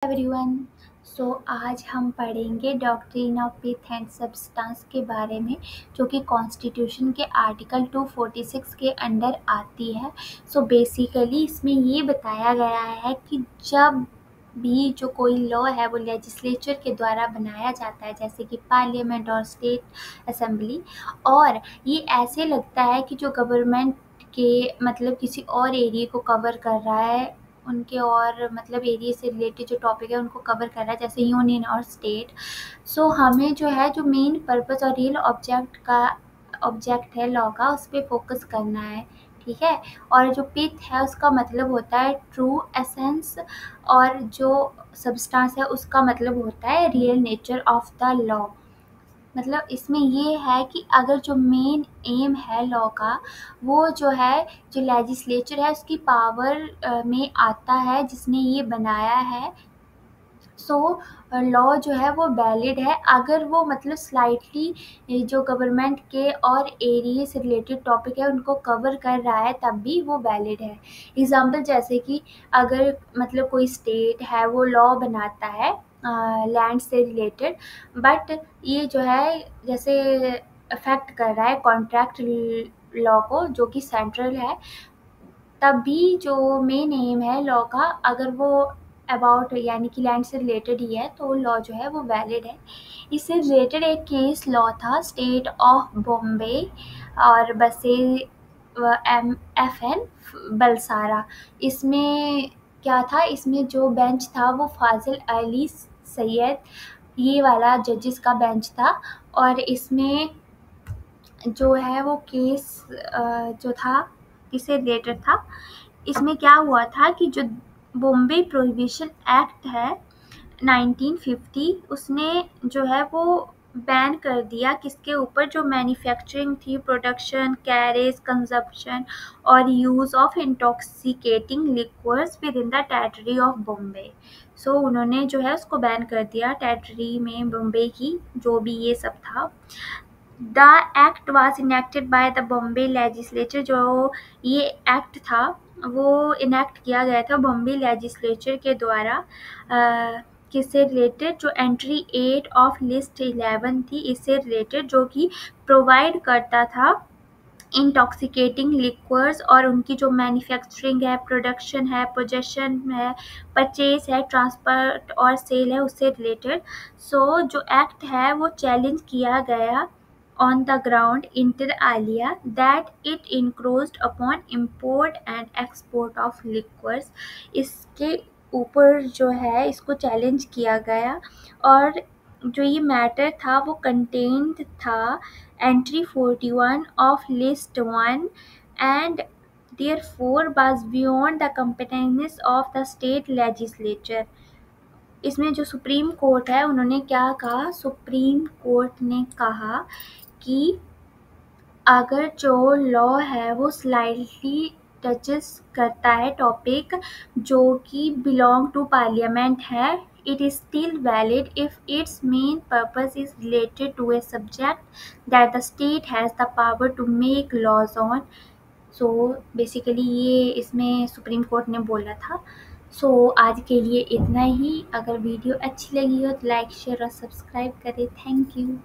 Everyone. आज हम पढ़ेंगे doctrine of faith and substance के बारे में, जो कि कॉन्स्टिट्यूशन के आर्टिकल 246 के अंडर आती है। बेसिकली इसमें ये बताया गया है कि जब भी जो कोई लॉ है वो लेजिस्लेचर के द्वारा बनाया जाता है, जैसे कि पार्लियामेंट और स्टेट असेंबली, और ये ऐसे लगता है कि जो गवर्नमेंट के मतलब किसी और एरिया को कवर कर रहा है, उनके और मतलब एरिया से रिलेटेड जो टॉपिक है उनको कवर कर रहा है, जैसे यूनियन और स्टेट। हमें जो है जो मेन पर्पस और रियल ऑब्जेक्ट है लॉ का, उस पर फोकस करना है, ठीक है। और जो पिथ है उसका मतलब होता है ट्रू एसेंस, और जो सब्सटेंस है उसका मतलब होता है real nature of the law. मतलब इसमें ये है कि अगर जो मेन एम है लॉ का, वो जो है जो लेजिस्लेचर है उसकी पावर में आता है, जिसने ये बनाया है। लॉ जो है वो वैलिड है अगर वो मतलब स्लाइटली जो गवर्नमेंट के और एरिया से रिलेटेड टॉपिक है उनको कवर कर रहा है, तब भी वो वैलिड है। एग्जाम्पल जैसे कि अगर मतलब कोई स्टेट है वो लॉ बनाता है लैंड से रिलेटेड, बट ये जो है जैसे अफेक्ट कर रहा है कॉन्ट्रैक्ट लॉ को, जो कि सेंट्रल है, तब भी जो मेन एम है लॉ का, अगर वो अबाउट यानी कि लैंड से रिलेटेड ही है, तो लॉ जो है वो वैलिड है। इससे रिलेटेड एक केस लॉ था स्टेट ऑफ बॉम्बे और बसे FN बलसारा। इसमें क्या था, इसमें जो बेंच था वो फाजिल अली सैयद, ये वाला जजेस का बेंच था। और इसमें जो है वो केस जो था इससे रिलेटेड था। इसमें क्या हुआ था कि जो बॉम्बे प्रोहिबिशन एक्ट है 1950, उसने जो है वो बैन कर दिया किसके ऊपर, जो मैन्युफैक्चरिंग थी, प्रोडक्शन, कैरेज, कंजप्शन और use of intoxicating liquors with in the territory of Bombay. उन्होंने जो है उसको बैन कर दिया टेरिटरी में बॉम्बे की, जो भी ये सब था। The act was enacted by the Bombay legislature. जो ये एक्ट था वो इनेक्ट किया गया था बॉम्बे लेजिस्लेचर के द्वारा। किससे रिलेटेड, जो एंट्री 8 ऑफ लिस्ट 11 थी, इससे रिलेटेड, जो कि प्रोवाइड करता था इंटॉक्सिकेटिंग लिक्वर्स और उनकी जो मैन्युफैक्चरिंग है, प्रोडक्शन है, पोजेशन है, परचेज है, ट्रांसपोर्ट और सेल है, उससे रिलेटेड। जो एक्ट है वो चैलेंज किया गया on the ground inter alia that it encroached upon import and export of liquors। इसके ऊपर जो है इसको चैलेंज किया गया, और जो ये मैटर था वो कंटेन्ड था entry 41 of list 1 and therefore was beyond the competence of the state legislature। इसमें जो सुप्रीम कोर्ट है उन्होंने क्या कहा, सुप्रीम कोर्ट ने कहा कि अगर जो लॉ है वो स्लाइटली टचेस करता है टॉपिक जो कि बिलोंग टू पार्लियामेंट है, it is still valid if its main purpose is related to a subject that the state has the power to make laws on। Basically ये इसमें supreme court ने बोला था। आज के लिए इतना ही। अगर वीडियो अच्छी लगी हो तो लाइक, शेयर और सब्सक्राइब करें। Thank you.